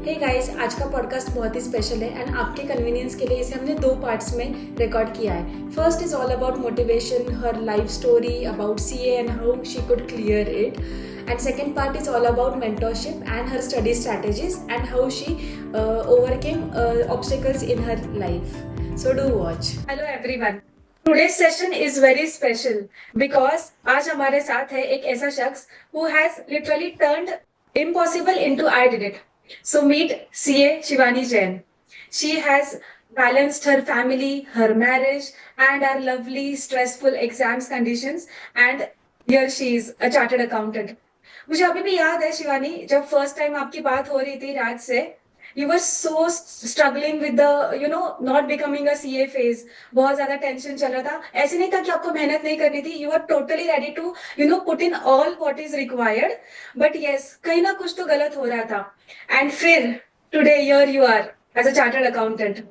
Hey guys, आज का podcast बहुत ही स्पेशल है एंड आपके कन्वीनियंस के लिए इसे हमने 2 पार्ट्स में रिकॉर्ड किया है. First is all about motivation, her life story about CA and how she could clear it. And second part is all about mentorship and her study strategies and how she overcame obstacles in her life. So do watch. Hello everyone. Today's session is very special because आज हमारे साथ है एक ऐसा शख्स who has literally turned impossible into I did it. So meet CA Shivani Jain. She has balanced her family, her marriage, and her lovely stressful exams conditions. And here she is, a chartered accountant. मुझे अभी भी याद है शिवानी, जब first time आपकी बात हो रही थी राज से, you were so struggling with the not becoming a CA phase. बहुत ज्यादा टेंशन चल रहा था. ऐसे नहीं था कि आपको मेहनत नहीं करनी थी. You are totally ready to put in all what is required. But yes, कहीं ना कुछ तो गलत हो रहा था. एंड फिर today here you are as a chartered accountant.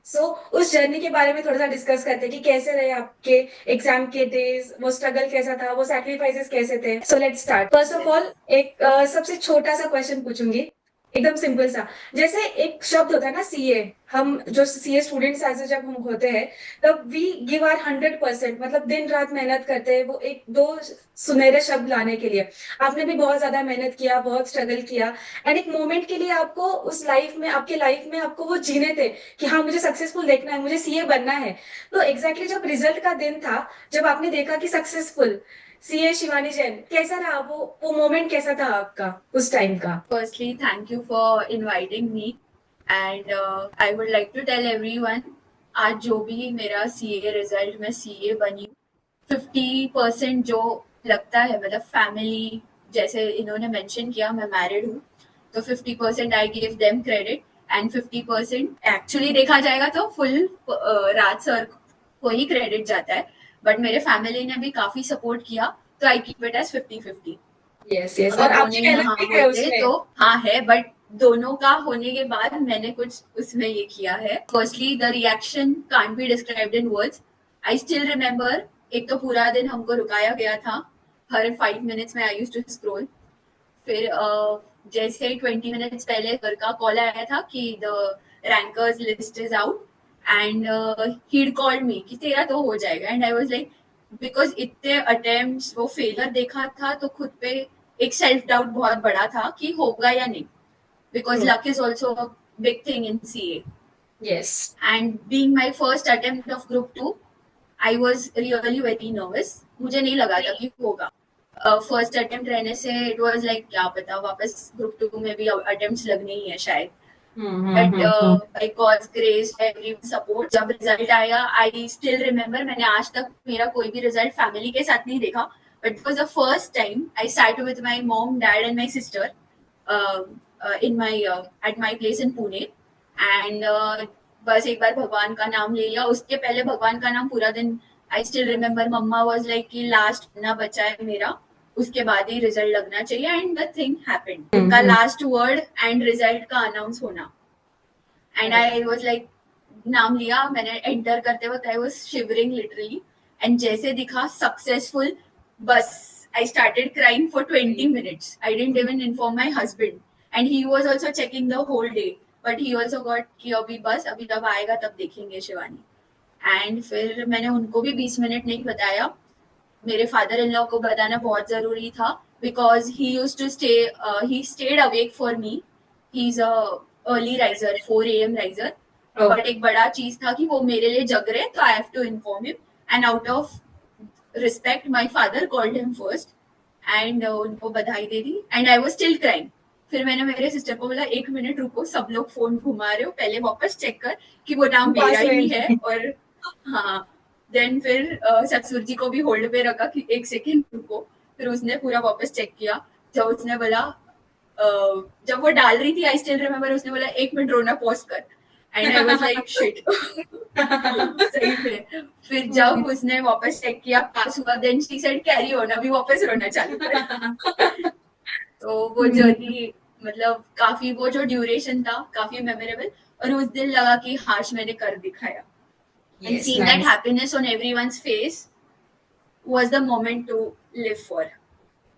So उस जर्नी के बारे में थोड़ा सा डिस्कस करते हैं कि कैसे रहे आपके एग्जाम के डेज, वो स्ट्रगल कैसा था, वो सैक्रिफाइसेस कैसे थे. So let's start. First of all एक सबसे छोटा सा क्वेश्चन पूछूंगी, एकदम सिंपल सा. जैसे एक शब्द होता है ना सीए, हम जो सीए स्टूडेंट्स ऐसे जब हम होते हैं तब वी गिव आर 100%, मतलब दिन रात मेहनत करते हैं वो एक दो सुनहरे शब्द लाने के लिए. आपने भी बहुत ज्यादा मेहनत किया, बहुत स्ट्रगल किया, एंड एक मोमेंट के लिए आपको उस लाइफ में, आपके लाइफ में आपको वो जीने थे कि हाँ मुझे सक्सेसफुल देखना है, मुझे सीए बनना है. तो एग्जैक्टली जब रिजल्ट का दिन था, जब आपने देखा कि सक्सेसफुल सीए शिवानी जैन, कैसा रहा वो मोमेंट कैसा था आपका उस टाइम का? Firstly, thank you for inviting me, and I would like to tell everyone, आज जो भी मेरा सीए रिजल्ट में सीए बनी, 50% जो लगता है, मतलब फैमिली, जैसे इन्होंने मेंशन किया मैं मैरिड हूँ, तो 50% I give them credit and 50% actually देखा जाएगा तो फुल राज सर को ही क्रेडिट जाता है. बट मेरे फैमिली ने भी काफी सपोर्ट किया, तो I keep it as 50-50. Yes yes. और आपकी मेहनत भी है उसमें. तो हाँ है, बट दोनों का होने के बाद मैंने कुछ उसमें ये किया है. Firstly the reaction can't be described in words. I still remember, एक तो पूरा दिन हमको रुकाया गया था, हर 5 मिनट्स में आई यूज्ड टू स्क्रॉल. फिर जैसे 20 मिनट्स पहले घर का कॉल आया था कि the rankers list is out and he called me कि तेरा तो हो जाएगा. And I was like, because इतने अटेम्प्ट्स वो फेलियर देखा था तो खुद पे एक सेल्फ डाउट बहुत बड़ा था कि होगा या नहीं, because luck is also a big thing in CA. Yes. And being my first attempt of group 2, I was really very nervous. मुझे नहीं लगा था कि होगा. फर्स्ट अटेम्प्ट रहने से इट वाज लाइक क्या पता वापस ग्रुप 2 में भी अटेम्प्ट्स लगने ही है शायद. But by God's grace, every support, जब रिजल्ट आया, आई स्टिल रिमेम्बर, मैंने आज तक मेरा कोई भी रिजल्ट फैमिली के साथ नहीं देखा, but it was the first time I sat with my mom, dad and my sister in my at my place in Pune. And बस एक बार भगवान का नाम ले लिया. उसके पहले भगवान का नाम पूरा दिन, I still remember mama was like कि लास्ट ना बचा है मेरा, उसके बाद ही रिजल्ट लगना चाहिए. एंड द थिंग हैपेंड, उनका लास्ट वर्ड एंड रिजल्ट का अनाउंस होना. एंड आई वाज लाइक, नाम लिया मैंने, एंटर करते वक्त I was shivering literally. And जैसे दिखा सक्सेसफुल, बस I started crying for 20 minutes. I didn't even inform my husband and he was also checking the whole day, but he also got कि अभी बस, अभी जब आएगा तब देखेंगे शिवानी. एंड फिर मैंने उनको भी 20 मिनट नहीं बताया. मेरे फादर इन लॉ को बताना बहुत जरूरी था, because he used to stay, he stayed awake for me. He is a early riser, 4 AM riser. But एक बड़ा चीज था कि वो मेरे लिए जग रहे, तो I have to inform him. And out of respect my father called him first and उनको बधाई दे दी. And I was still crying. फिर मैंने मेरे सिस्टर को बोला, 1 मिनट रुको, सब लोग फोन घुमा रहे हो, पहले वापस चेक कर कि वो नाम मेरा ही है. और हाँ, देन फिर ससुर जी को भी होल्ड पे रखा कि 1 सेकेंड रुको. फिर उसने पूरा वापस चेक किया. जब उसने बोला, जब वो डाल रही थी, आई स्टिल रिमेम्बर, उसने बोला 1 मिनट रोना पॉज कर. And I was like shit. सही में. फिर जब उसने वापस चेक किया, पास हुआ, then she said carry on, अभी वापस रोना चालू कर. तो वो जर्नी, मतलब काफी, वो जो ड्यूरेशन था काफी मेमोरेबल. और उस दिन लगा कि हाश मैंने कर दिखाया. And seeing that happiness on everyone's face was the moment to live for.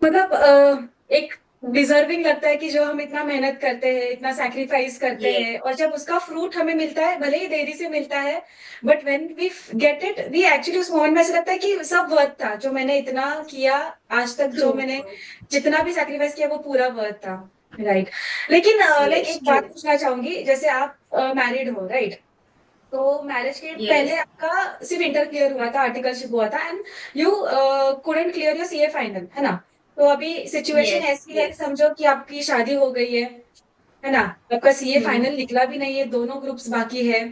मतलब एक डिजर्विंग लगता है कि जो हम इतना मेहनत करते हैं, इतना सैक्रिफाइस करते ये हैं, और जब उसका फ्रूट हमें मिलता है, भले ही देरी से मिलता है, but when we get it, we actually उस मोमेंट में ऐसा लगता है कि सब वर्थ था, जो मैंने इतना किया आज तक, ट्रू जो मैंने जितना भी सैक्रिफाइस किया वो पूरा वर्थ था। राइट। लेकिन लाइक यस एक ट्रू बात पूछना चाहूंगी, जैसे आप मैरिड हो, राइट? तो मैरिज के पहले यस आपका सिर्फ इंटर क्लियर हुआ था, आर्टिकलशिप हुआ था, and you couldn't clear your CA final, है ना? तो अभी सिचुएशन यस ऐसी है, यस समझो कि आपकी शादी हो गई है ना? आपका सीए फाइनल निकला भी नहीं है, दोनों ग्रुप्स बाकी है।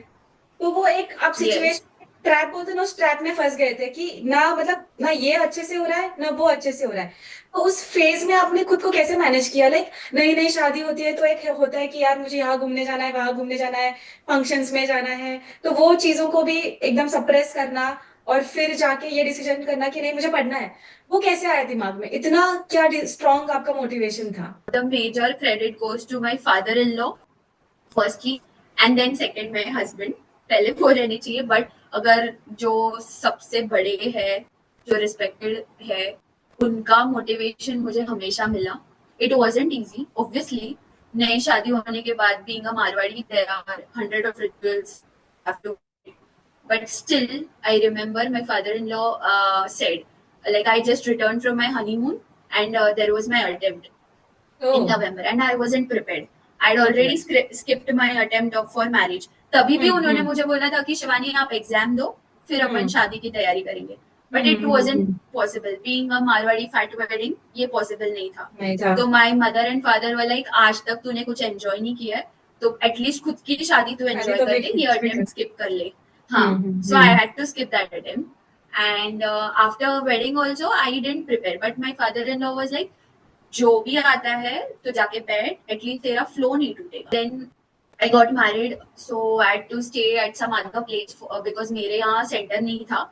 तो वो एक आप यस सिचुएशन ट्रैप बोलते हैं ना, उस ट्रैप में फंस गए थे कि ना, मतलब ना ये अच्छे से हो रहा है ना वो अच्छे से हो रहा है। तो उस फेज में आपने खुद को कैसे मैनेज किया? लाइक नई नई शादी होती है तो एक होता है कि यार मुझे यहाँ घूमने जाना है, वहां घूमने जाना है, फंक्शंस में जाना है, तो वो चीजों को भी एकदम सप्रेस करना, और फिर जाके ये डिसीजन करना कि नहीं मुझे पढ़ना है, वो कैसे आया दिमाग में? इतना क्या स्ट्रांग आपका मोटिवेशन था? the major credit goes to my father-in-law firstly and then second my husband. पहले वो रहनी चाहिए, बट अगर जो सबसे बड़े है, जो रिस्पेक्टेड है, उनका मोटिवेशन मुझे हमेशा मिला। इट वॉजेंट ईजी ऑब्वियसली, नई शादी होने के बाद being a Marwari there are hundred of rituals have to, but still I remember my father-in-law said, like, I just returned from my honeymoon and there was my attempt ओ। in November and I wasn't prepared. I'd okay. already skipped my attempt of for marriage. तभी भी उन्होंने हम्म। मुझे बोला था कि शिवानी आप exam दो, फिर अपन हम्म। शादी की तैयारी करेंगे। But it hmm. Wasn't possible, being a Marwari fat wedding ये पॉसिबल नहीं था। नहीं था। तो माई मदर एंड फादर वाला एक, आज तक तूने कुछ एंजॉय नहीं किया है तो एटलीस्ट खुद की शादी तू पहले एंजॉय तो कर ले, ये बिल्कुल। अटेम्प्ट स्किप कर ले। हाँ, so I had to skip that attempt and after wedding also I didn't prepare, but my father in law was like, जो भी आता है तो जाके बैठ, एटलीस्ट तेरा फ्लो नहीं टूटेगा। Then I got married, so I had to stay at some other place because मेरे यहाँ सेंटर नहीं था,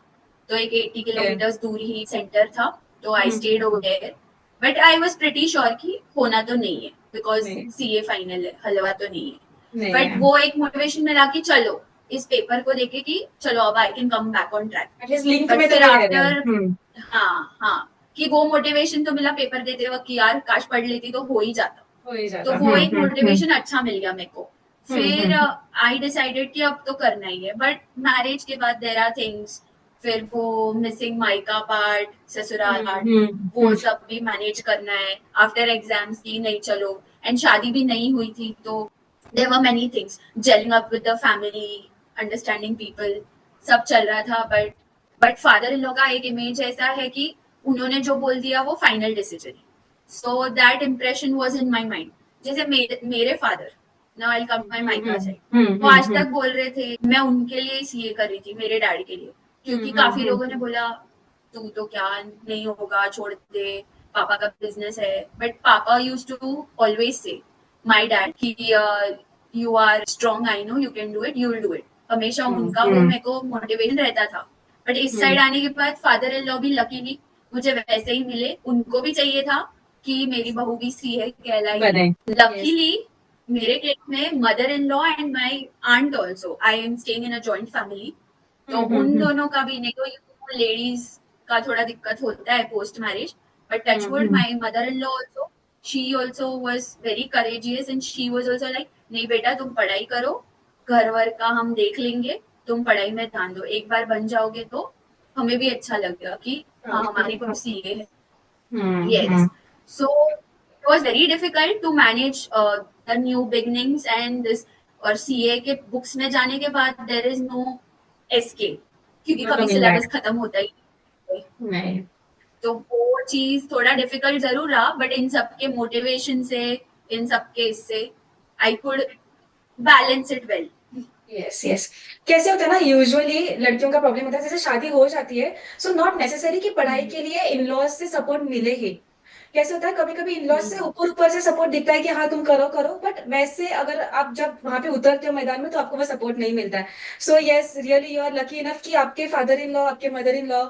तो एक 80 किलोमीटर दूर ही सेंटर था, तो I stayed over there. But I was pretty sure कि होना तो नहीं है, बिकॉज नहीं। सीए फाइनल है, हलवा तो नहीं है। नहीं बट है। वो एक मोटिवेशन मिला कि चलो इस पेपर को देखे कि चलो अब I can come back on track. At least link but में तो फिर वो रह रहे आफ्टर, हो। हाँ हाँ, कि वो मोटिवेशन तो मिला पेपर देते वक्त कि यार काश पढ़ लेती तो हो ही जाता। हो ही तो जाता। वो एक मोटिवेशन अच्छा मिल गया मेरे को। फिर हम्म। आई डिसाइडेड कि अब तो करना ही है, बट मैरिज के बाद देर आर थिंग्स, फिर वो मिसिंग माइका पार्ट, ससुराल पार्ट, वो सब भी मैनेज करना है। आफ्टर एग्जाम्स की नहीं चलो, एंड शादी भी नहीं हुई थी, तो there were many things, jelling up with the family, understanding people, सब चल रहा था। बट फादर इन लॉ का एक इमेज ऐसा है कि उन्होंने जो बोल दिया वो फाइनल डिसीजन है। So that impression was in my mind. जैसे मेरे father, now I come my mica side, वो आज तक बोल रहे थे, मैं उनके लिए सीए कर रही थी, मेरे डैडी के लिए, क्योंकि काफी लोगों ने बोला तू तो क्या नहीं होगा, छोड़ दे, पापा का बिजनेस है। बट पापा use to always say my dad कि you are strong, I know you can do it, you will do it. हमेशा उनका वो मेरे को मोटिवेशन रहता था। बट इस साइड आने के बाद फादर इन लॉ भी लकीली मुझे वैसे ही मिले, उनको भी चाहिए था कि मेरी बहू भी सीए कहलाएगी। बने। यस। लकीली मेरे केस में mother in law and my aunt also, I am staying in a joint family, तो उन दोनों का भी, नहीं तो लेडीज का थोड़ा दिक्कत होता है post marriage, but touch wood my mother in law also, she also was very courageous and she was also like, नहीं बेटा तुम पढ़ाई करो, घर वर का हम देख लेंगे, तुम पढ़ाई में ध्यान दो, एक बार बन जाओगे तो हमें भी अच्छा लगेगा कि हाँ हमारी कुर्सी ये है। Yes. So it was very difficult to manage the new beginnings and this, और सीए के बुक्स में जाने के बाद देर इज नो एस्केप, क्योंकि नो कभी कमिंग सिलेबस बैक। खत्म होता ही नहीं है। नहीं। तो वो चीज थोड़ा डिफिकल्ट जरूर रहा, बट इन सबके मोटिवेशन से, इन सबके इससे I could balance it well. Yes yes. कैसे होता है ना, यूजुअली लड़कियों का प्रॉब्लम होता है, जैसे शादी हो जाती है, सो नॉट नेसेसरी कि पढ़ाई के लिए इन लॉज से सपोर्ट मिले ही। कैसे होता है, कभी कभी इन लॉज से ऊपर ऊपर से सपोर्ट दिखता है कि हाँ तुम करो करो, बट वैसे अगर आप जब वहां पे उतरते हो मैदान में तो आपको वो सपोर्ट नहीं मिलता है। So yes, really you are lucky enough कि आपके फादर इन लॉ, आपके मदर इन लॉ,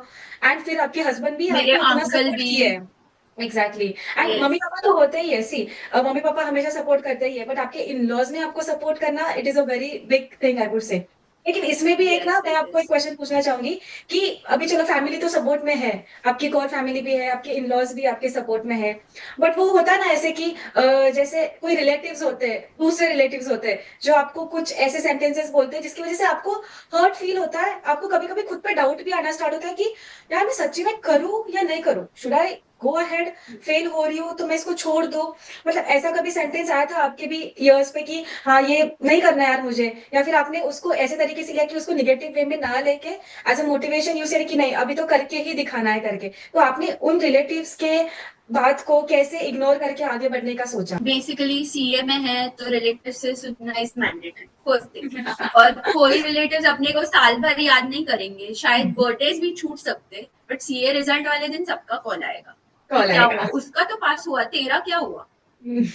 एंड फिर आपके हस्बैंड भी मेरे आपको उतना अंकल सपोर्ट भी। किए हैं। Exactly. And yes mummy papa तो होते ही है, सी मम्मी पापा हमेशा सपोर्ट करते ही है, बट आपके इन लॉज ने आपको सपोर्ट करना, it is a very big thing, I would say. लेकिन इसमें भी एक ना, Yes, मैं it आपको एक is. क्वेश्चन पूछना चाहूंगी कि अभी चलो फैमिली तो सपोर्ट में है, आपकी कोर फैमिली भी है, आपके इन लॉज भी आपके सपोर्ट में है, बट वो होता है ना ऐसे कि जैसे कोई रिलेटिव्स होते हैं, दूसरे रिलेटिव्स होते हैं जो आपको कुछ ऐसे सेंटेंसेस बोलते हैं जिसकी वजह से आपको हर्ट फील होता है, आपको कभी कभी खुद पे डाउट भी आना स्टार्ट होता है कि यार मैं सच्ची में करूँ या नहीं करूँ, should I go ahead, fail हो रही हूँ तो मैं इसको छोड़ दूं। मतलब ऐसा कभी सेंटेंस आया था आपके भी ईयर्स पे कि हाँ ये नहीं करना यार मुझे, या फिर आपने उसको ऐसे तरीके से लिया कि उसको निगेटिव वे में ना लेके एज अ मोटिवेशन यूज करें कि नहीं अभी तो करके ही दिखाना है करके, तो आपने उन रिलेटिव्स के बात को कैसे इग्नोर करके आगे बढ़ने का सोचा? बेसिकली सीए में है तो रिलेटिव से सुनना इज मैंडेटरी फर्स्ट थिंग। और कोई रिलेटिव्स अपने को साल भर याद नहीं करेंगे, शायद बर्थडेज भी छूट सकते, बट सीए रिजल्ट वाले दिन सबका कॉल आएगा कि कॉल क्या हुआ, आएगा। उसका तो पास हुआ, तेरा क्या हुआ।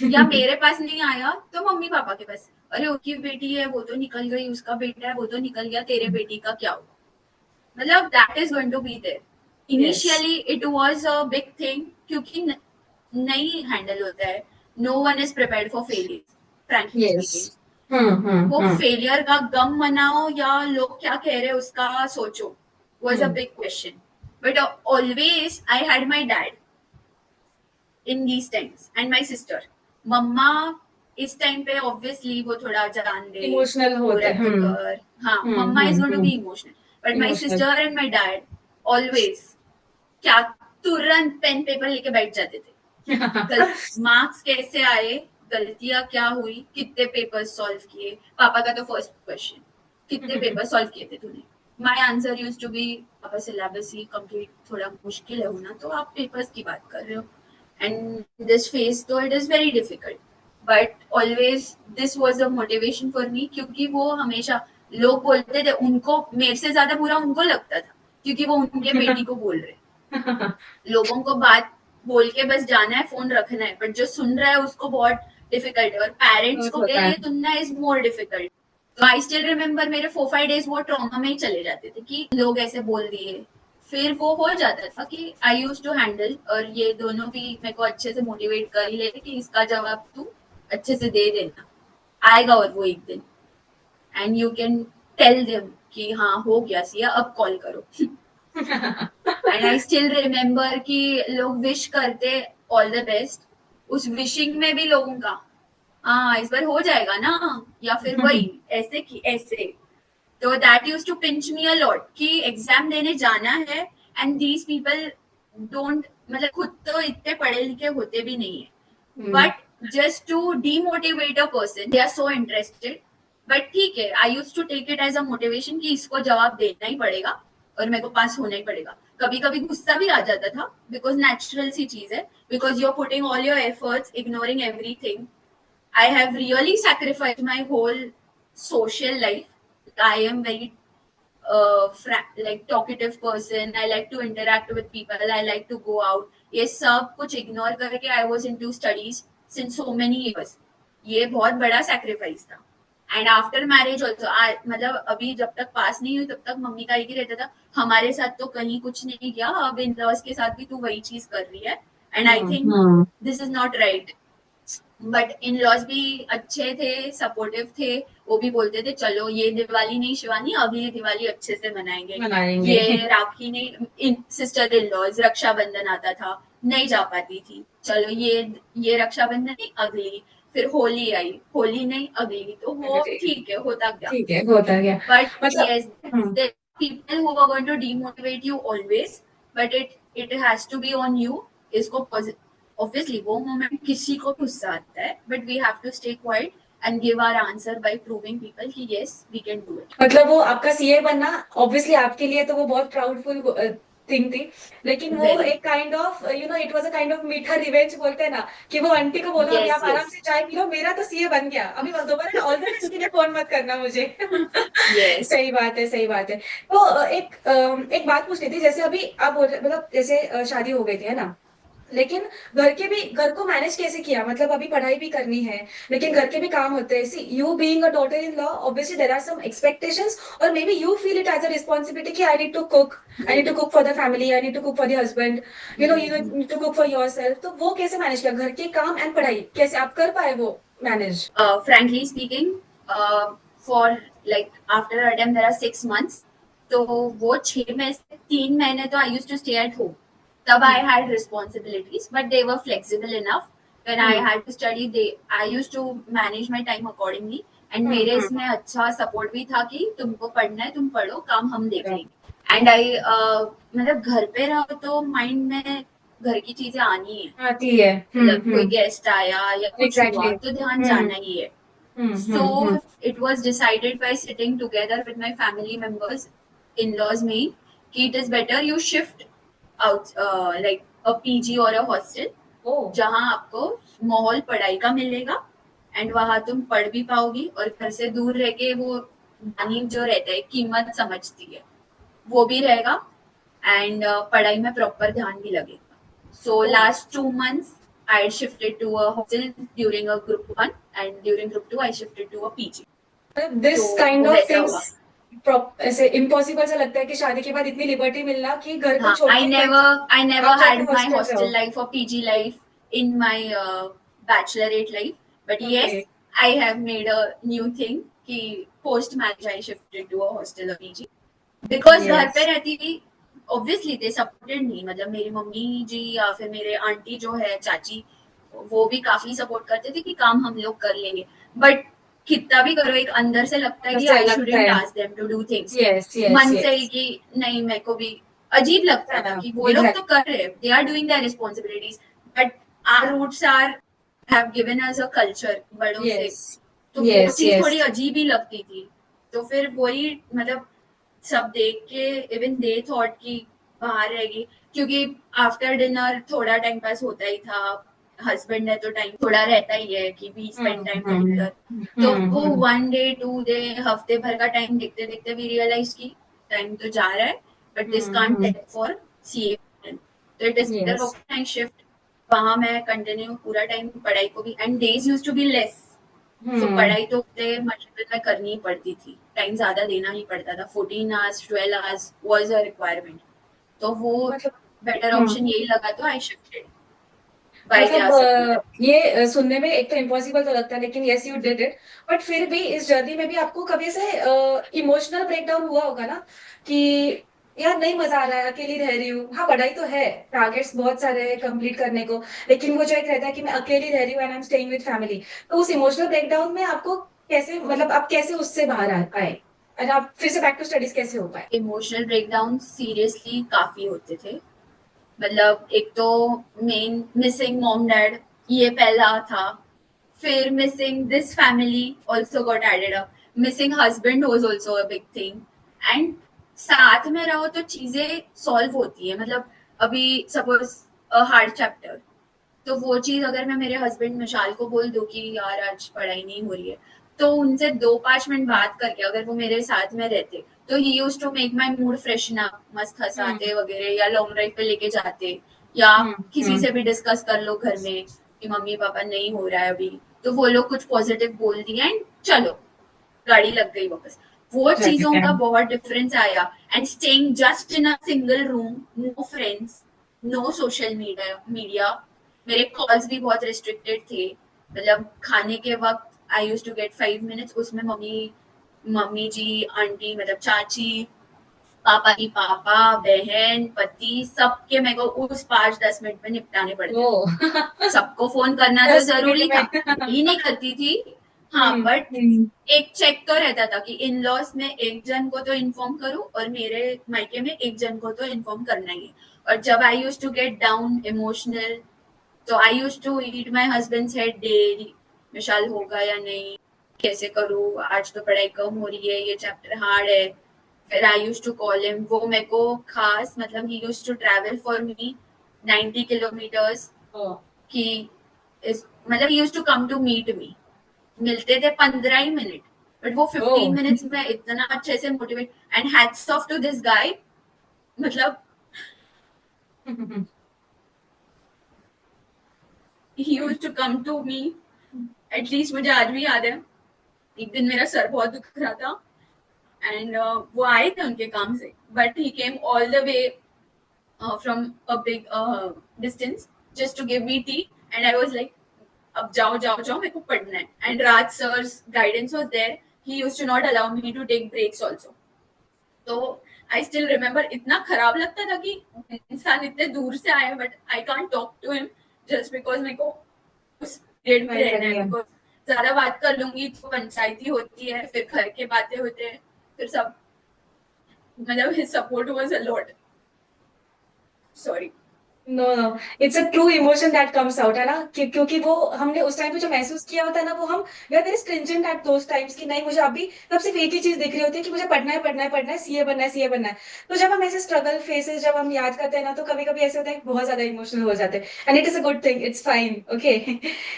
या मेरे पास नहीं आया तो मम्मी पापा के पास, अरे उसकी बेटी है वो तो निकल गई, उसका बेटा है वो तो निकल गया, तेरे बेटी का क्या हुआ। मतलब that is going to be there. Yes. Initially it was a big thing क्योंकि नहीं हैंडल होता है। No one is prepared for failure, frankly yes. Speaking. Hmm. वो फेलियर का गम मनाओ या लोग क्या कह रहे हैं उसका सोचो, was a hmm. big question. But always I had my dad in these times and my sister. मम्मा इस टाइम पे ऑब्वियसली वो थोड़ा जान दे, इमोशनल वो होते। रद्द कर, हाँ mama is going to hmm. Be emotional, but my emotional. Sister and my dad always क्या तुरंत पेन पेपर लेके बैठ जाते थे। मार्क्स कैसे आए, गलतियां क्या हुई, कितने पेपर सॉल्व किए, पापा का तो फर्स्ट क्वेश्चन, कितने पेपर सॉल्व किए थे तूने। My answer use to be पापा सिलेबस ही कंप्लीट थोड़ा मुश्किल है होना, तो आप पेपर्स की बात कर रहे हो। एंड दिस फेज तो it is very difficult, but always this was a motivation for me, क्योंकि वो हमेशा लोग बोलते थे, उनको मेरे से ज्यादा बुरा उनको लगता था क्योंकि वो उनके बेटी को बोल रहे। लोगों को बात बोल के बस जाना है, फोन रखना है, बट जो सुन रहा है उसको बहुत डिफिकल्ट है, और पेरेंट्स बहुत को के होता है। लिए सुनना इज मोर डिफिकल्ट। तो आई स्टिल रिमेम्बर मेरे 4-5 डेज वो ट्रॉमा में ही चले जाते थे कि लोग ऐसे बोल दिए। फिर वो हो जाता था कि आई यूज टू हैंडल, और ये दोनों भी मेरे को अच्छे से मोटिवेट कर ही लेते कि इसका जवाब तू अच्छे से दे देना, आएगा और वो एक दिन, and you can tell them कि हाँ हो गया सिया, अब कॉल करो। एंड आई स्टिल रिमेम्बर कि लोग विश करते ऑल द बेस्ट, उस विशिंग में भी लोगों का हाँ इस बार हो जाएगा ना, या फिर वही ऐसे की ऐसे। तो that use to pinch me a lot कि एग्जाम देने जाना है, एंड दीज पीपल डोंट, मतलब खुद तो इतने पढ़े लिखे होते भी नहीं है, hmm. But just to demotivate a person they are so interested. But ठीक है, I use to take it as a motivation कि इसको जवाब देना ही पड़ेगा और मेरे को पास होना ही पड़ेगा। कभी कभी गुस्सा भी आ जाता था, बिकॉज नेचुरल सी चीज है, because you are putting all your efforts, ignoring everything. I have really sacrificed my whole social life. I am very like talkative person. I like to interact with people. I like to go out. ये सब कुछ ignore करके I was into studies since so many years. ये बहुत बड़ा sacrifice था. And after marriage also, मतलब अभी जब तक पास नहीं हुई तब तक मम्मी का एक ही रहता था, हमारे साथ तो कहीं कुछ नहीं किया, अब इन लॉज के साथ भी तू वही चीज कर रही है, and I think hmm. This is not right. But in laws भी अच्छे थे, सपोर्टिव थे, वो भी बोलते थे चलो ये दिवाली नहीं शिवानी, अगली दिवाली अच्छे से मनाएंगे। मनाएंगे। ये राखी नहीं, in sister in laws, Rakshabandhan आता था, नहीं जा पाती थी, चलो ये रक्षाबंधन नहीं अगली, फिर होली आई, होली नहीं अगली, तो वो ठीक है होता गया। ठीक है, होता गया। बट मतलब। yes, the people who are going to demotivate you always, but it has to be on you। इसको obviously वो moment किसी को गुस्सा आता है, but we have to stay quiet and give our answer by proving people कि yes we can do it। मतलब वो आपका सीए बनना ऑब्वियसली आपके लिए तो वो बहुत प्राउडफुल थिंग थी, लेकिन वो Very। एक kind of it was a kind of मीठा रिवेंज बोलते हैं ना, कि वो आंटी को बोला अभी yes आप आराम yes से चाय पी लो, मेरा तो सीए बन गया, अभी दोबारा ऑल द बेस्ट के लिए फोन मत करना मुझे। yes। सही बात है, सही बात है। तो एक बात पूछनी थी, जैसे अभी आप मतलब जैसे शादी हो गई थी है ना, लेकिन घर को मैनेज कैसे किया, मतलब अभी पढ़ाई भी करनी है लेकिन घर के भी काम होते हैं, see you being a daughter in law obviously there are some expectations, और maybe you feel it as a responsibility कि I need to cook for the family, I need to cook for the husband, you need to cook for yourself, तो वो कैसे manage किया, घर के काम and पढ़ाई कैसे आप कर पाए वो manage? Frankly speaking, for like after attempt there are 6 months. तो वो 6 में से 3 महीने तो I used to stay at home. तब I had responsibilities, but they were flexible enough. When I had to study, I used to manage my time accordingly. And मेरे इसमें अच्छा support भी था कि तुमको पढ़ना है, तुम पढ़ो, काम हम देख लेंगे. And I मतलब घर पे रहो तो mind में घर की चीजें आनी है. आती है. मतलब कोई गेस्ट आया या कुछ Exactly. हुआ तो ध्यान जाना ही है. So it was decided by sitting together with my family members, in-laws me, कि it is better you shift out like a PG or a hostel, जहाँ आपको माहौल पढ़ाई का मिलेगा एंड वहाँ तुम पढ़ भी पाओगी और घर से दूर रह के वो पानी जो रहता है कीमत समझती है वो भी रहेगा एंड पढ़ाई में प्रॉपर ध्यान भी लगेगा. So last 2 months I shifted to a hostel during a group 1 and during group 2 I shifted to a PG. This So, kind वो of वैसा things हुआ. ऐसे इम्पॉसिबल सा लगता है कि शादी के बाद इतनी लिबर्टी मिलना कि घर को हाँ, छोड़ I के never आप जाके had my hostel hostel रहो. life or PG life in my bachelorette life, but Okay. yes, I have made a new thing कि post marriage I shifted to a hostel or PG because Yes. घर पे रहती थी. Obviously they supported me, मतलब मेरी mummy जी या फिर मेरे आंटी जो है चाची वो भी काफी सपोर्ट करते थे कि काम हम लोग कर लेंगे. बट कितना भी करो एक अंदर से लगता है कि ऐसा आई लगता शुडंट है. Ask them to do things. Yes, yes, मन yes. से ही कि नहीं मेरे को भी अजीब लगता था कि वो लोग तो कर रहे हैं, they are doing their responsibilities, but our roots are have given us a culture बड़ों से. Yes. तो वो Yes, चीज yes. थोड़ी अजीब ही लगती थी. तो फिर वही मतलब सब देख के इवन दे थॉट कि बाहर रहेगी क्योंकि आफ्टर डिनर थोड़ा टाइम पास होता ही था. हस्बैंड है तो टाइम थोड़ा रहता ही है कि वी स्पेंड टाइम टुगेदर. तो वो 1 डे 2 डे हफ्ते भर का टाइम देखते देखते वी रियलाइज की टाइम तो जा रहा है but this can't take for CA. तो it is better off I shift. वहां मैं कंटिन्यू पूरा टाइम पढ़ाई को भी and days used to be less. तो पढ़ाई तो मल्टीपल में करनी ही पड़ती थी, टाइम ज्यादा देना ही पड़ता था. 14 hours 12 hours was a requirement. तो वो बेटर ऑप्शन यही लगा तो आई शिफ्टेड. मतलब ये सुनने में एक तो इम्पॉसिबल तो लगता है लेकिन yes you did it. But फिर भी इस जर्नी में भी आपको कभी ऐसे इमोशनल ब्रेकडाउन हुआ होगा ना कि यार नहीं मजा आ रहा है, अकेली रह रही हूँ. हाँ पढ़ाई तो है, टारगेट्स बहुत सारे हैं कंप्लीट करने को, लेकिन वो जो एक रहता है कि मैं अकेली रह रही हूँ and I am staying with family. तो उस इमोशनल ब्रेकडाउन में आपको कैसे, मतलब आप कैसे उससे बाहर आए और आप फिर से बैक टू स्टडीज कैसे हो पाए? इमोशनल ब्रेकडाउन सीरियसली काफी होते थे. मतलब एक तो मेन मिसिंग मॉम डैड ये पहला था. फिर missing this family also got added up. Missing husband was also a big thing. And साथ में रहो तो चीजें सॉल्व होती है. मतलब अभी सपोज अ हार्ड चैप्टर तो वो चीज अगर मैं मेरे हस्बैंड मिशाल को बोल दूं कि यार आज पढ़ाई नहीं हो रही है तो उनसे 2-5 मिनट बात करके अगर वो मेरे साथ में रहते तो he used to make my mood freshen up. मस्त हंसाते वगैरह या लॉन्ग ड्राइव पे लेके जाते या किसी से भी डिस्कस कर लो घर में कि मम्मी पापा नहीं हो रहा है अभी तो वो लोग कुछ पॉजिटिव बोल दिया एंड चलो गाड़ी लग गई वापस. वो चीजों का बहुत डिफरेंस आया. And staying just in a single room, no friends, no social media. मेरे कॉल्स भी बहुत रिस्ट्रिक्टेड थे. मतलब खाने के वक्त I use to get 5 minutes, उसमें मम्मी जी आंटी मतलब चाची पापा की पापा बहन पति सबके मेरे को उस 5-10 मिनट में निपटाने पड़ते. सबको फोन करना तो जरूरी था, ही नहीं करती थी. हाँ बट एक चेक तो रहता था कि इन लॉज में एक जन को तो इन्फॉर्म करूं और मेरे मायके में एक जन को तो इन्फॉर्म करना ही है. और जब I use to get down emotional तो I use to eat my husband head daily. मिशाल होगा या नहीं, कैसे करूँ, आज तो पढ़ाई कम हो रही है, ये चैप्टर हार्ड है. फिर I use to call him. वो मेरे को खास मतलब ही use to travel for me 90 kilometres कि मतलब ही use to come to meet me. मिलते थे 15 ही मिनट बट वो 15 मिनट्स में इतना अच्छे से motivate. And hats off to this guy. मतलब he used to come to me. At least मुझे आज भी याद है एक दिन मेरा सर बहुत दुख रहा था एंड वो आए थे उनके काम से but he came all the way from a big distance just to give me tea and I was like अब जाओ जाओ जाओ मेरे को पढ़ना है. And Raj sir's guidance was there he used to not allow me to take breaks also. तो आई still remember इतना खराब लगता था कि इंसान इतने दूर से आया but I can't talk to him just because मेरे को उस पीरियड में रहना है, बिकॉज ज्यादा बात कर लूंगी तो पंचायती होती है, फिर घर के बातें होते हैं, फिर सब, मतलब his support was a lot. Sorry. No no, it's a true emotion that comes out, है ना, क्योंकि वो हमने उस टाइम पे जो महसूस किया होता है ना, वो हम we are very stringent at those times कि नहीं, मुझे अभी तब सिर्फ एक ही चीज दिख रही होती है कि मुझे पढ़ना है पढ़ना है पढ़ना है, सीए बनना है सीए बनना है. तो जब हम ऐसे स्ट्रगल फेसेस जब हम याद करते हैं ना, तो कभी कभी ऐसे होता है कि बहुत ज्यादा इमोशनल हो जाते हैं, and it is a good thing, it's fine, okay.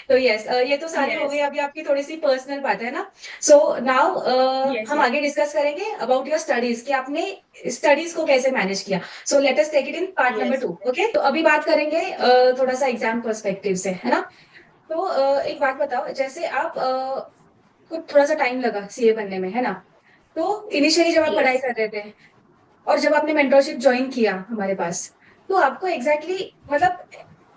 तो यस, ये तो सारी हो Yes. गई अभी आपकी थोड़ी सी पर्सनल बात है ना. सो नाउ Yes, हम yes. आगे डिस्कस करेंगे अबाउट योर स्टडीज कि आपने स्टडीज को कैसे मैनेज किया. So let us take it in part Yes. Number 2. Okay, तो अभी बात करेंगे थोड़ा सा एग्जाम पर्सपेक्टिव से, है ना. तो एक बात बताओ, जैसे आप को थोड़ा सा टाइम लगा सीए बनने में, है ना. तो इनिशियली जब आप पढ़ाई Yes. कर रहे थे और जब आपने मेंटरशिप ज्वाइन किया हमारे पास, तो आपको एग्जैक्टली मतलब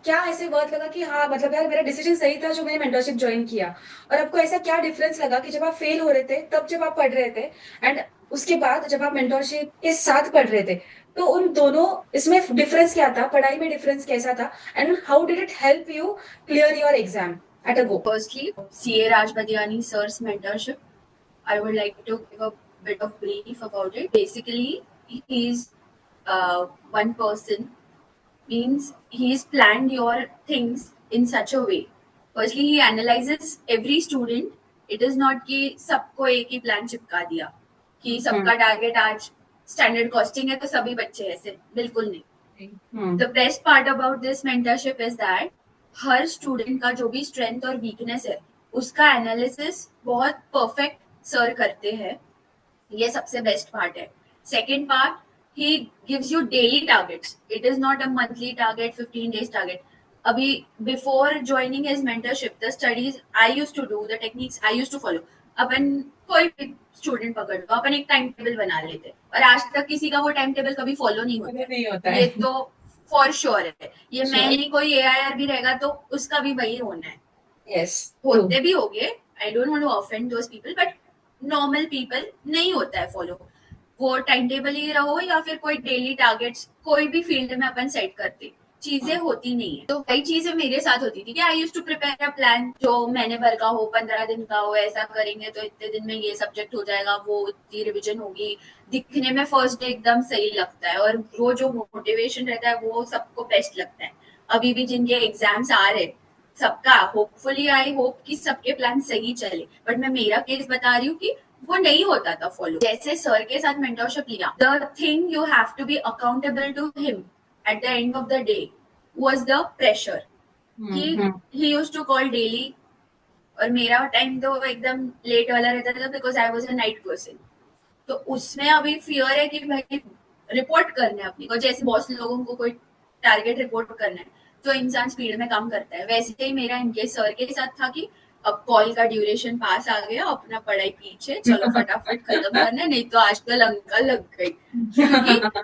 क्या ऐसे वर्ड लगा कि हाँ, मतलब यार मेरा डिसीजन सही था जो मैंने मेंटरशिप ज्वाइन किया. और आपको ऐसा क्या डिफरेंस लगा कि जब आप फेल हो रहे थे तब जब आप पढ़ रहे थे, एंड उसके बाद जब आप मेंटरशिप के साथ पढ़ रहे थे, तो उन दोनों इसमें डिफरेंस क्या था, पढ़ाई में डिफरेंस कैसा था, and how did it help you clear your exam at a go. Firstly, CA Raj Badiani sir's mentorship. I would like to give a bit of brief about it. Basically, he's one person, means he's planned your things in such a way. Firstly, he analyzes every student. It is not कि सबको एक ही plan चिपका दिया कि सबका target आज standard costing है तो सभी बच्चे ऐसे, बिल्कुल नहीं. The best part about this mentorship is that her student का जो भी स्ट्रेंथ और वीकनेस है उसका एनालिसिस बहुत परफेक्ट सर करते हैं. ये सबसे बेस्ट पार्ट है. Second part, he gives you daily targets. It is not a monthly target, 15 days target. अभी before joining his mentorship, the studies I use to do, the techniques I use to follow. अपन कोई भी student पकड़ लो, अपन एक time table बना लेते, और आज तक किसी का वो टाइम टेबल कभी फॉलो नहीं होता. नहीं होता ये है. तो फॉर श्योर है. ये Sure. मैं नहीं, कोई एआईआर भी रहेगा तो उसका भी वही होना है. यस, होते भी होंगे, I don't want to offend those people, but normal people नहीं होता है फॉलो. वो टाइम टेबल ही रहो या फिर कोई डेली टारगेट्स कोई भी फील्ड में अपन सेट करते, चीजें होती नहीं है. तो वही चीजें मेरे साथ होती थी कि I use to prepare a plan जो महीने भर का हो, 15 दिन का हो, ऐसा करेंगे तो इतने दिन में ये सब्जेक्ट हो जाएगा, वो इतनी रिविजन होगी. दिखने में फर्स्ट डे एकदम सही लगता है और वो जो मोटिवेशन रहता है वो सबको बेस्ट लगता है. अभी भी जिनके एग्जाम्स आ रहे, सबका होपफुली आई होप कि सबके प्लान सही चले, बट मैं मेरा केस बता रही हूँ कि वो नहीं होता था फॉलो. जैसे सर के साथ मेंटरशिप लिया, the thing you have to be accountable to him at the end of the day was the pressure. He used to call daily, और मेरा टाइम तो एकदम लेट वाला रहता था because I was a night person. तो उसमें अभी फियर है कि भाई रिपोर्ट करना है अपनी को, जैसे बॉस लोगों को कोई टारगेट रिपोर्ट करना है तो इंसान स्पीड में काम करता है, वैसे ही मेरा इनके सर के साथ था कि अब कॉल का ड्यूरेशन पास आ गया, अपना पढ़ाई पीछे, चलो फटाफट खत्म करना है, नहीं तो आजकल अंकल लग गई. क्योंकि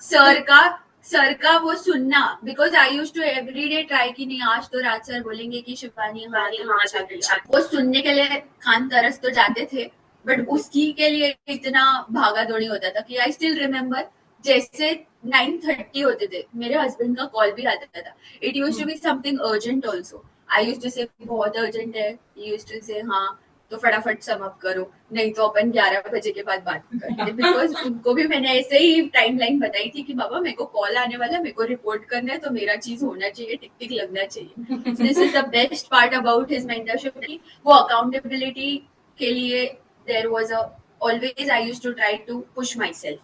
सर का वो सुनना, because I use to every day try कि नहीं आज तो राज सर बोलेंगे कि शिवानी हाँ अच्छा किया. वो सुनने के लिए खान तरस तो जाते थे, बट उसकी के लिए इतना भागा दौड़ी होता था कि आई स्टिल रिमेम्बर जैसे 9:30 होते थे, मेरे हस्बैंड का कॉल भी आता था. It use to be something urgent also. I use to say बहुत अर्जेंट है, यूज टू से हाँ तो फटाफट सम अप करो, नहीं तो अपन 11 बजे के बाद बात करते. बिकॉज उनको भी मैंने ऐसे ही टाइमलाइन बताई थी कि बाबा मेरे को कॉल आने वाला है, मेरे को रिपोर्ट करना है, तो मेरा चीज होना चाहिए, टिक टिक लगना चाहिए. This is the best part about his mentorship कि वो अकाउंटेबिलिटी के लिए there was a always I use to try to push myself.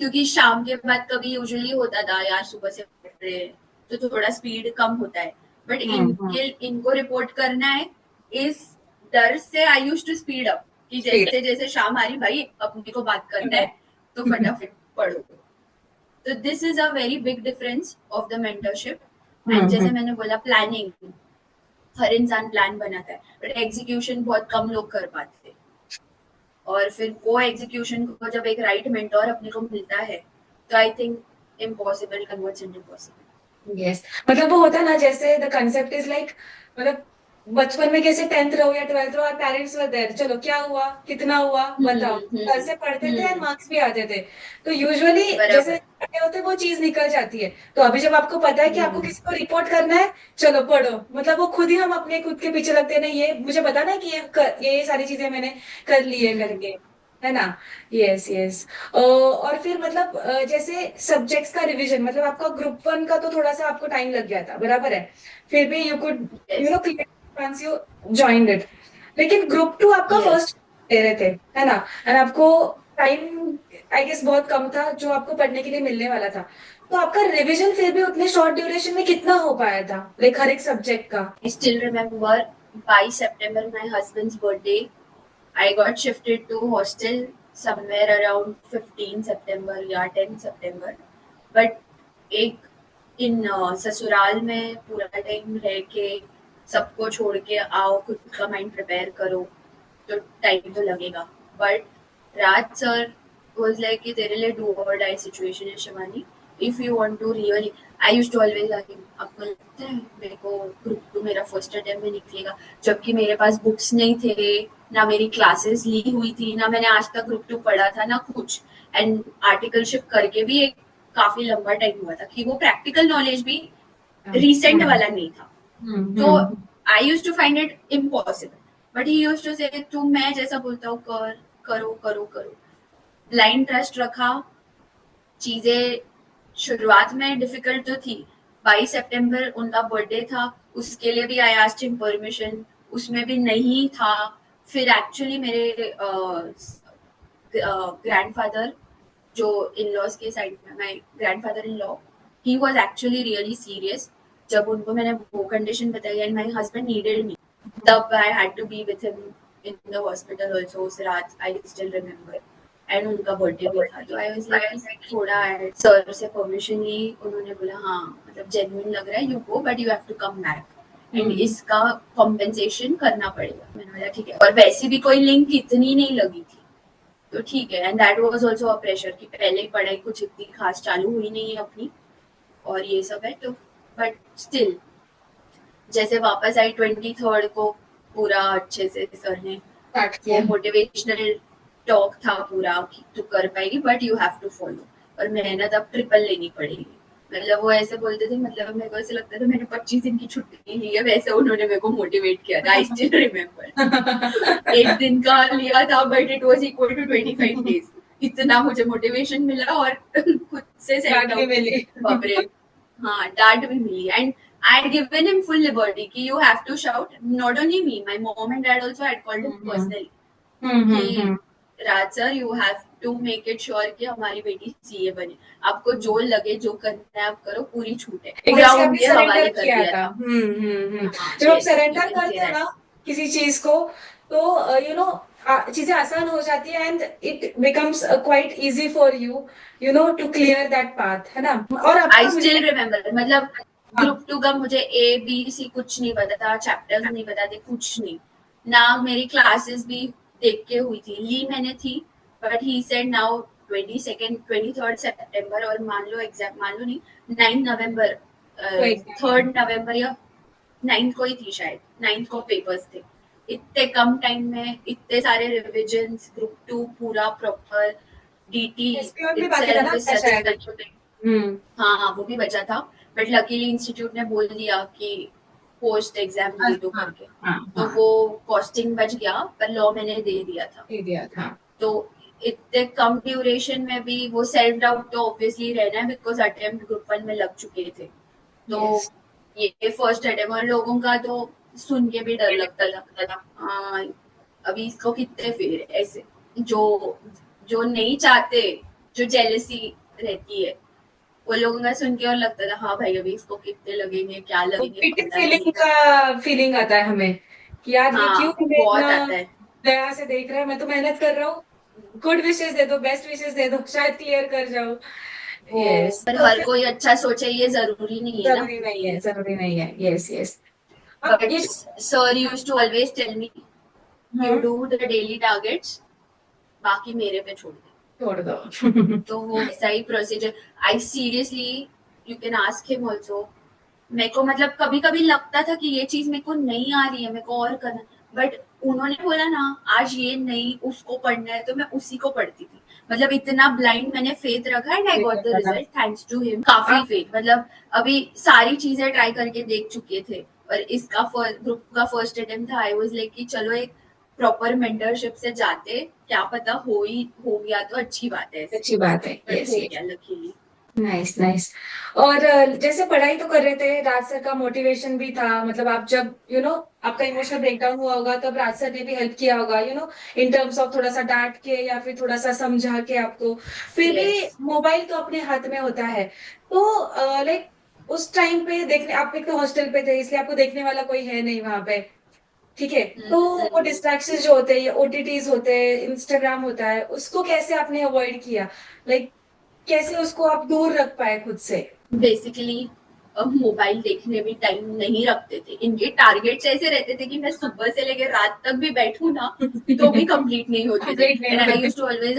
क्योंकि शाम के बाद कभी यूजुअली होता था यार सुबह से पढ़ रहे हैं तो थोड़ा स्पीड कम होता है, बट इनको रिपोर्ट करना है, इस डर से आई यूज टू स्पीड अप कि जैसे जैसे शाम आ रही भाई अपने को बात करना है तो फटाफट पढ़ो. तो this is a very big difference of the mentorship. And जैसे मैंने बोला प्लानिंग, हर इंसान प्लान बनाता है बट एग्जीक्यूशन बहुत कम लोग कर पाते हैं. और फिर वो एग्जीक्यूशन को जब एक राइट मेंटोर अपने को मिलता है तो I think impossible converts into possible. Yes, मतलब वो होता है ना, जैसे द कंसेप्ट इज लाइक, मतलब बचपन में कैसे 10th रहो या 12th रहो, पेरेंट्स वर देयर, चलो क्या हुआ, कितना हुआ बताओ, घर से पढ़ते थे और हम्म, मार्क्स भी आते थे। तो यूजुअली जैसे बराबर। पढ़े होते वो चीज निकल जाती है। तो अभी जब आपको पता है कि आपको हम्म, किसी को रिपोर्ट करना है, चलो पढ़ो, मतलब वो खुद ही हम अपने खुद के पीछे लगते हैं, नहीं ये मुझे पता ना कि ये सारी चीजें मैंने कर ली है हम्म, करके, है ना। Yes yes. और फिर मतलब जैसे सब्जेक्ट्स का रिवीजन, मतलब आपका ग्रुप 1 का तो थोड़ा सा आपको टाइम लग गया था, बराबर है, फिर भी you could you yes, no once you joined it। लेकिन ग्रुप 2 आपका यस। फर्स्ट दे रहे थे, है ना, एंड आपको टाइम आई गेस बहुत कम था जो आपको पढ़ने के लिए मिलने वाला था। तो आपका रिवीजन फिर भी उतने शॉर्ट ड्यूरेशन में कितना हो पाया था, लाइक हर एक सब्जेक्ट का? I still remember by September, my husband's birthday, I got shifted to hostel somewhere around 15 September या 10 September. But एक इन ससुराल में पूरा टाइम रह के सबको छोड़ के आओ, खुद का माइंड प्रिपेयर करो, तो टाइम तो लगेगा। But Raj sir was like कि तेरे लिए डू और डाई सिचुएशन है Shivani, if you want to really. I used to always like, आपको लगता है मेरे को ग्रुप 2 मेरा फर्स्ट अटेम्प्ट में निकलेगा, जबकि मेरे पास बुक्स नहीं थे, ना मेरी क्लासेस ली हुई थी, ना मैंने आज तक ग्रुप 2 पढ़ा था, ना कुछ। एंड आर्टिकलशिप करके भी एक काफी लंबा टाइम हुआ था कि वो प्रैक्टिकल नॉलेज भी रिसेंट वाला नहीं था। तो hmm. I use to find it impossible, but he use to say तू मैं जैसा बोलता हूँ कर, करो करो करो। ब्लाइंड ट्रस्ट रखा। चीजें शुरुआत में डिफिकल्ट तो थी। 22 सितंबर उनका बर्थडे था, उसके लिए भी आई आस्क्ड हिम परमिशन, उसमें भी नहीं था। फिर एक्चुअली मेरे ग्रैंडफादर, जो इन लॉज के साइड में, my grandfather in law, he was actually really serious. जब उनको मैंने वो कंडीशन बताई and my husband needed me, तब I had to be with him in the hospital also उस रात, आई स्टिल रिमेम्बर। एंड उनका बर्थडे भी था, तो आई वाज लाइक कि थोड़ा सर से परमिशन ली, उन्होंने बोला हाँ मतलब जेन्युइन लग रहा है, you go but you have to come back and hmm. इसका कॉम्पेंसेशन करना पड़ेगा। मैंने बोला ठीक है, और वैसे भी कोई लिंक इतनी नहीं लगी थी, तो ठीक है। And that was also a pressure कि पहले ही पढ़ाई कुछ इतनी खास चालू हुई नहीं है अपनी, और ये सब है तो। बट स्टिल जैसे वापस आई 23rd को, पूरा अच्छे से सर ने स्टार्ट वो किया। मोटिवेशनल टॉक था पूरा कि तू कर पाएगी but you have to follow, और मेहनत अब ट्रिपल लेनी पड़ेगी। मतलब वो ऐसे बोलते थे, मतलब मेरे को ऐसे लगता था मैंने 25 दिन की छुट्टी ली है, वैसे उन्होंने मेरे को मोटिवेट किया था। आई स्टिल रिमेम्बर एक दिन का लिया था but it was equal to 25 days। इतना मुझे मोटिवेशन मिला और खुद से सेल्फ डांट भी डाउट। मिली। बाप रे। हाँ, डांट भी मिली। And I had given him full liberty कि you have to shout. Not only me, my mom and dad also had called him hmm personally कि hmm. Raj sir you have to make it sure कि हमारी बेटी CA बने। आपको जो लगे जो करना है आप करो, पूरी छूट है। एक तरह पूरा से आपने उनके सरेंडर हवाले कर किया दिया था। था। हाँ, जब आप yes, you surrender can say करते हो ना दैट। किसी चीज को, तो चीजें आसान हो जाती है, and it becomes quite easy for you, to clear that path, है ना। और आई आपका मुझे स्टिल रिमेम्बर, मतलब हाँ। ग्रुप 2 का मुझे ए बी सी कुछ नहीं पता था, चैप्टर्स नहीं पता थे, कुछ नहीं। ना मेरी क्लासेस भी देख के हुई थी, ली मैंने थी, but he said now 23rd September, और मान लो एग्जाम, मान लो नहीं, 9 नवंबर, तो एग्जाम है। 3rd नवंबर या 9th को ही थी शायद, 9th को पेपर्स थे। इतने कम टाइम में इतने सारे रिविजन्स, ग्रुप 2 पूरा प्रॉपर, डीटी एसपीओन भी बाकी था itself ना is आपका such a शायद? big thing। हाँ, वो भी बचा था। बट लकीली इंस्टीट्यूट ने बोल दिया कि पोस्ट एग्जाम दे दो हाँ करके, हाँ तो हाँ। वो कॉस्टिंग बच गया, पर लॉ मैंने दे दिया था। दे दिया था। तो इतने कम ड्यूरेशन में भी वो सेल्फ डाउट तो ऑब्वियसली रहना है, बिकॉज अटेम्प्ट ग्रुप 1 में लग चुके थे। तो यस। ये फर्स्ट अटेम्प्ट, और लोगों का तो सुन के भी डर लगता था। हाँ, अभी इसको कितने फेर है ऐसे, जो जो नहीं चाहते, जो जेलसी रहती है, वो लोगों का सुन के और लगता था हाँ भाई अभी इसको कितने लगेंगे, क्या लगेंगे, गिल्टी पता नहीं। फीलिंग का फीलिंग आता है हमें कि यार ये क्यों हाँ, हमें इतना बहुत आता है। दया से देख रहा है, मैं तो मेहनत कर रहा हूँ, गुड विशेस दे दो, बेस्ट विशेस दे दो, शायद क्लियर कर जाऊं। वो यस। पर तो हर फिर कोई अच्छा सोचे ये जरूरी नहीं है ना। जरूरी नहीं है, जरूरी नहीं है। Yes yes. अब बट ये sir used to always tell me, you हाँ, डू द डेली टारगेट्स, बाकी मेरे पे छोड़ दे। छोड़ दो। तो वो वैसा ही procedure. I seriously, you can ask him also, मेरे को मतलब कभी कभी लगता था कि ये चीज मेरे को नहीं आ रही है, मेरे को और करना, बट उन्होंने बोला ना आज ये नहीं उसको पढ़ना है तो मैं उसी को पढ़ती थी। मतलब इतना ब्लाइंड मैंने फेथ रखा and I got the result thanks to him. काफी फेथ, मतलब अभी सारी चीजें ट्राई करके देख चुके थे और इसका ग्रुप का फर्स्ट अटेम्प्ट था। आई वाज लाइक कि चलो एक प्रॉपर मेंटरशिप से जाते, क्या पता हो गया तो अच्छी बात है, अच्छी बात है। बट यस, हो यस। गया लकीली। Nice, nice. और जैसे पढ़ाई तो कर रहे थे, राज सर का मोटिवेशन भी था, मतलब आप जब आपका इमोशनल ब्रेकडाउन हुआ होगा तब राज सर ने भी हेल्प किया होगा, इन टर्म्स ऑफ थोड़ा सा डांट के या फिर थोड़ा सा समझा के आपको। फिर भी यस मोबाइल तो अपने हाथ में होता है, तो लाइक उस टाइम पे देखने, आप एक तो हॉस्टल पे थे इसलिए आपको देखने वाला कोई है नहीं वहां पे, ठीक है। तो वो डिस्ट्रैक्शन जो होते हैं, ये ओटीटीज होते हैं, इंस्टाग्राम होता है, उसको कैसे आपने अवॉइड किया? लाइक कैसे उसको आप दूर रख पाए खुद से? बेसिकली मोबाइल देखने भी टाइम नहीं रखते थे। इनके टारगेट्स ऐसे रहते थे कि मैं सुबह से लेकर रात तक भी बैठूं ना तो भी कंप्लीट नहीं होते थे। कंप्लीट नहीं एंड आई होते। Used to always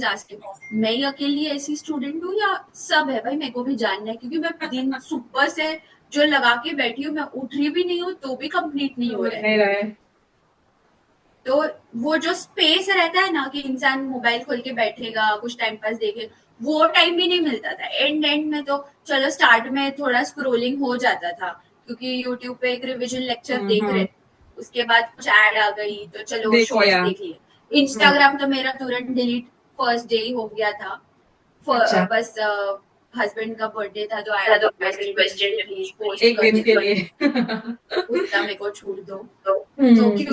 ask him, मैं ही अकेली ऐसी स्टूडेंट हूँ या सब है? भाई मेरे को भी जानना है, क्योंकि मैं दिन सुबह से जो लगा के बैठी हूँ, मैं उठ रही भी नहीं हूँ तो भी कंप्लीट नहीं हो रहा है। नहीं रहा है। तो वो जो स्पेस रहता है ना कि इंसान मोबाइल खोल के बैठेगा कुछ टाइम पास देखे, वो टाइम भी नहीं मिलता था। एंड में तो चलो स्टार्ट में थोड़ा स्क्रोलिंग हो जाता था क्योंकि यूट्यूब पे एक रिविजन लेक्चर देख रहे, उसके बाद कुछ ऐड आ गई तो चलो देख शॉर्ट्स लिया। देख लिए। इंस्टाग्राम तो मेरा तुरंत डिलीट फर्स्ट डे ही हो गया था। अच्छा। बस हस्बैंड का बर्थडे था तो आई रिक्वेस्टेड हिम कि प्लीज पोस्ट एक कर दिन के दीजिए, लिए। उतना मेरे को छूट दो। तो हम्म। क्योंकि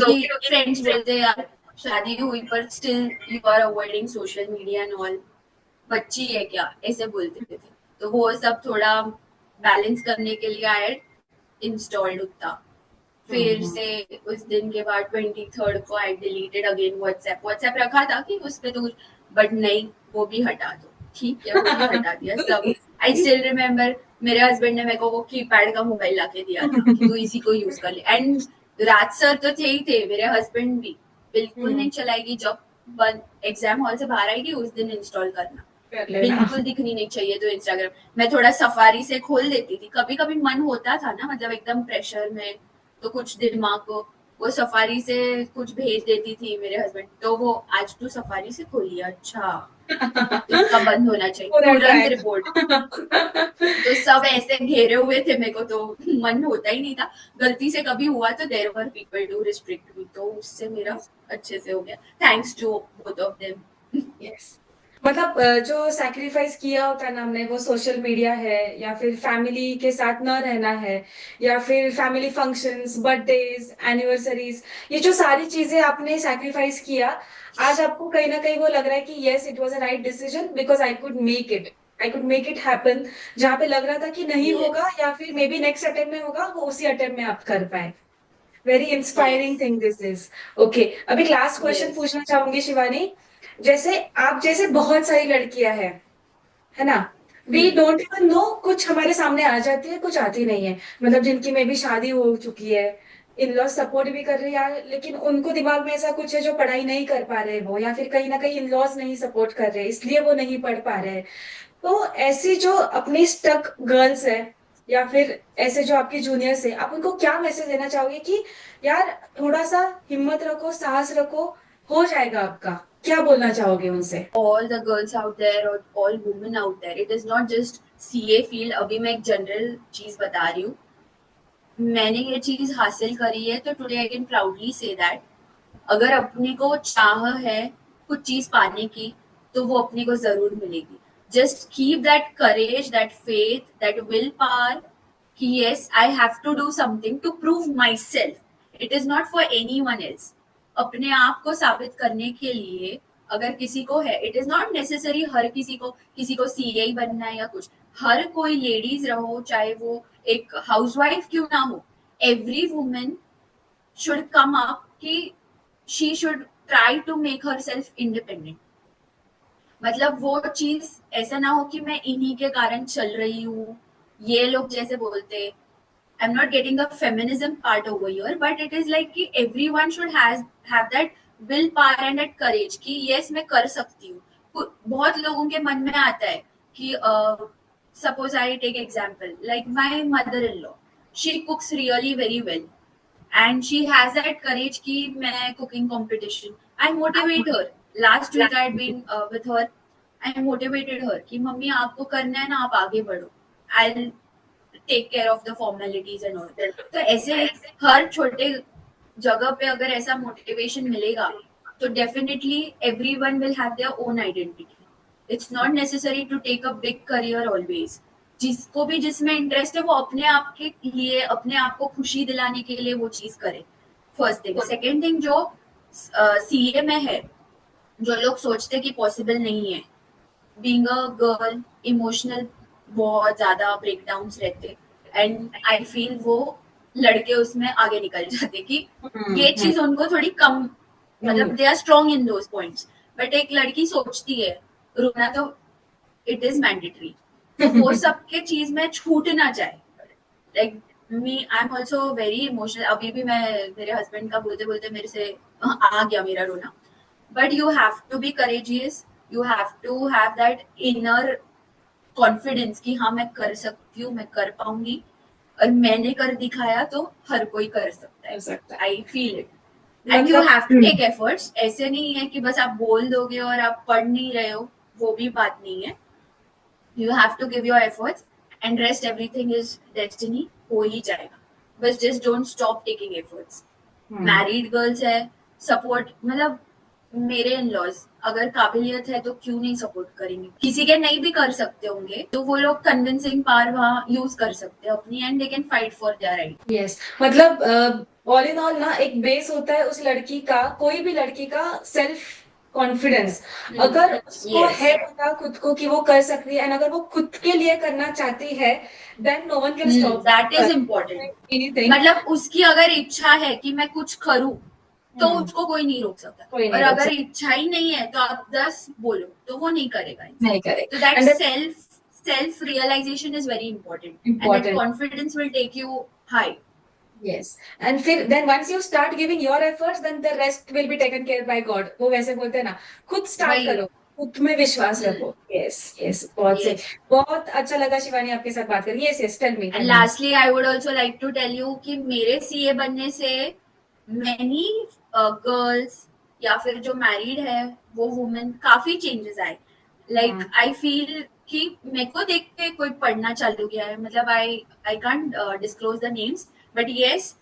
फ्रेंड्स बोलते हैं यार शादी हुई पर still you are avoiding social media and all, बच्ची है क्या, ऐसे बोलते थे। तो वो सब थोड़ा बैलेंस करने के लिए आई इंस्टॉल्ड उतना। फिर हम्म। से उस दिन के बाद 23rd को आई डिलीटेड अगेन व्हाट्सएप। व्हाट्सएप रखा था कि उस पे तो कुछ, बट नहीं वो भी हटा दो, ठीक है वो भी हटा दिया सब। आई स्टिल रिमेम्बर मेरे हस्बैंड ने मेरे को वो कीपैड का मोबाइल लाके दिया था कि तू इसी को यूज कर ले। एंड राज सर तो थे ही थे, मेरे हस्बैंड भी बिल्कुल हम्म। नहीं चलाएगी, जब बंद एग्जाम हॉल से बाहर आएगी उस दिन इंस्टॉल करना, कर लेना। बिल्कुल दिखनी नहीं चाहिए। तो इंस्टाग्राम मैं थोड़ा सफारी से खोल देती थी, कभी कभी मन होता था ना, मतलब एकदम प्रेशर में तो कुछ दिमाग को वो सफारी से कुछ भेज देती थी मेरे हस्बैंड, तो वो आज तू सफारी से खोली, अच्छा इसका बंद होना चाहिए, पूरा तुरंत ट्रैक। रिपोर्ट। तो सब ऐसे घेरे हुए थे मेरे को, तो मन होता ही नहीं था। गलती से कभी हुआ तो there were people to restrict me, तो उससे मेरा अच्छे से हो गया thanks to both of them. Yes. मतलब जो सैक्रिफाइस किया होता है ना हमने, वो सोशल मीडिया है या फिर फैमिली के साथ न रहना है या फिर फैमिली फंक्शंस, बर्थडेज, एनिवर्सरीज, ये जो सारी चीजें आपने सैक्रिफाइस किया, आज आपको कहीं ना कहीं वो लग रहा है कि yes it was a right decision because I could make it happen. जहाँ पे लग रहा था कि नहीं होगा यस या फिर मे बी नेक्स्ट अटेम्प्ट में होगा, वो उसी अटेम्प्ट में आप कर पाए। Very inspiring yes thing this is. Okay, अभी लास्ट क्वेश्चन यस पूछना चाहूंगी शिवानी। जैसे आप जैसे बहुत सारी लड़कियां हैं, है ना, वी डोंट इवन नो, कुछ हमारे सामने आ जाती है कुछ आती नहीं है, मतलब जिनकी में भी शादी हो चुकी है, इन लॉज सपोर्ट भी कर रही है, लेकिन उनको दिमाग में ऐसा कुछ है जो पढ़ाई नहीं कर पा रहे वो, या फिर कहीं ना कहीं इन लॉज नहीं सपोर्ट कर रहे इसलिए वो नहीं पढ़ पा रहे। तो ऐसी जो अपनी स्टक गर्ल्स है या फिर ऐसे जो आपके जूनियर्स है, आप उनको क्या मैसेज देना चाहोगे कि यार थोड़ा सा हिम्मत रखो, साहस रखो, हो जाएगा आपका? क्या बोलना चाहोगे उनसे? all the girls out there और all women out there, it is not just CA field। अभी मैं एक जनरल चीज बता रही हूँ, मैंने ये चीज हासिल करी है तो today I can proudly say that अगर अपने को चाह है कुछ चीज पाने की तो वो अपने को जरूर मिलेगी। Just keep that courage, that faith, that will power कि yes I have to do something to prove myself, it is not for anyone else. अपने आप को साबित करने के लिए अगर किसी को है, इट इज नॉट नेसेसरी हर किसी को सीए ही बनना है या कुछ, हर कोई लेडीज रहो चाहे वो एक हाउसवाइफ क्यों ना हो, every women should come up कि she should try to make herself independent. मतलब वो चीज ऐसा ना हो कि मैं इन्हीं के कारण चल रही हूँ, ये लोग जैसे बोलते, I am not getting the feminism part over here, but it is like कि everyone should have that will power and that courage कि यस मैं कर सकती हूँ। बहुत लोगों के मन में आता है कि suppose I take example like my mother-in-law. She cooks really very well, and she has that courage कि मैं cooking competition. I motivate her. Last week I had been with her. I motivated her कि mummy आपको करना है ना, आप आगे बढ़ो. I'll take care of the formalities and all. तो ऐसे हर छोटे जगह पे अगर ऐसा मोटिवेशन मिलेगा तो definitely everyone will have their own identity. It's not necessary to take a big career always. जिसको भी जिसमें इंटरेस्ट है वो अपने आप के लिए अपने आप को खुशी दिलाने के लिए वो चीज करे. First thing. सेकेंड थिंग, जो सीए में है, जो लोग सोचते कि पॉसिबल नहीं है, बीइंग अ गर्ल इमोशनल बहुत ज्यादा ब्रेकडाउन्स रहते, एंड आई फील वो लड़के उसमें आगे निकल जाते कि ये चीज उनको थोड़ी कम, मतलब they are strong in those points. But एक लड़की सोचती है रोना तो इट इज मैंडेटरी, तो वो सबके चीज में छूट ना जाए. Like me, I am also very emotional. अभी भी मैं मेरे हस्बैंड का बोलते बोलते मेरे से आ गया मेरा रोना. But you have to be courageous, you have to have that inner confidence कि हाँ मैं कर सकती हूँ, मैं कर पाऊंगी, और मैंने कर दिखाया तो हर कोई कर सकता है. I feel it. And you have to take efforts. ऐसे नहीं है कि बस आप बोल दोगे और आप पढ़ नहीं रहे हो, वो भी बात नहीं है. You have to give your efforts and rest everything is destiny. हो ही जाएगा. बस just don't stop taking efforts. Married girls है, सपोर्ट, मतलब मेरे इन लॉज अगर काबिलियत है तो क्यों नहीं सपोर्ट करेंगे. किसी के नहीं भी कर सकते होंगे तो वो लोग कन्विंसिंग पावर वहाँ यूज कर सकते हैं अपनी, and they can fight for their right. Yes, मतलब ऑल इन ऑल ना एक बेस होता है उस लड़की का, कोई भी लड़की का सेल्फ कॉन्फिडेंस. अगर उसको Yes. है पता खुद को कि वो कर सकती है, एंड अगर वो खुद के लिए करना चाहती है, then no one can stop. That is important. Anything. मतलब उसकी अगर इच्छा है कि मैं कुछ करूं तो उसको कोई नहीं रोक सकता. कोई नहीं और रोक अगर इच्छा ही नहीं है तो आप 10 बोलो तो वो नहीं करेगा. नहीं करे. So that And that- self realization is very important. And Important. that confidence will take you high. Yes. And फिर then once you start giving your efforts, then the rest will be taken care by God. वो वैसे बोलते हैं ना, खुद start वही. करो, खुद में विश्वास रखो. Yes, yes. बहुत से Yes. बहुत अच्छा लगा शिवानी आपके साथ बात करके. Yes, yes. Tell me. And lastly, I would also like to tell you कि मेरे सीए बनने से many girls या फिर जो मैरिड है वो वुमेन काफी चेंजेस आए. लाइक आई फील कि मेरे को देख के कोई पढ़ना चालू किया है. मतलब I can't disclose the names, but yes,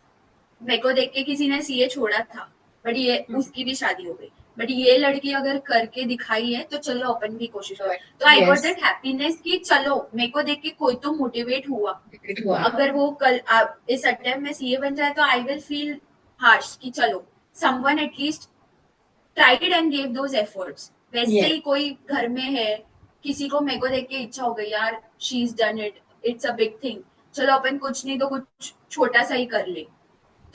मेरे को देख के किसी ने सीए छोड़ा था, बट ये उसकी भी शादी हो गई. बट ये लड़की अगर करके दिखाई है तो चलो अपन भी कोशिश करें. तो आई गॉट दैट हैप्पीनेस कि चलो मेरे को देख के कोई तो मोटिवेट हुआ. अगर वो कल इस अटेम्प्ट में सीए बन जाए तो आई विल फील हार्श कि चलो someone at least tried and gave those efforts. वैसे ही कोई घर में है, किसी को मेरे को देख के इच्छा हो गई यार, she is done it, it's a big thing, चलो अपन कुछ नहीं तो कुछ छोटा सा ही कर ले.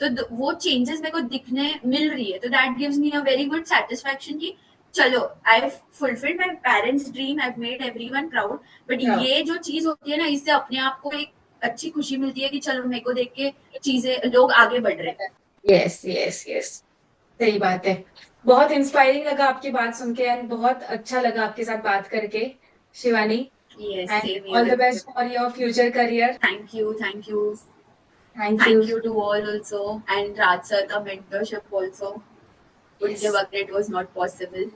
तो वो चेंजेस मेरे को दिखने मिल रही है, तो that gives me a very good satisfaction कि चलो I have fulfilled my parents dream, I have made everyone proud. But ये जो चीज होती है ना, इससे अपने आप को एक अच्छी खुशी मिलती है कि चलो मेरे को देख के चीजें लोग आगे बढ़ रहे हैं. यस यस यस, सही बात है. बहुत इंस्पायरिंग लगा आपकी बात सुन के, एंड बहुत अच्छा लगा आपके साथ बात करके Shivani. Yes, And same all the here. best for your future career. Thank you. Thank you. Thank you to all also, and Raj sir का mentorship also. Yes. उनके वक्त it was not possible.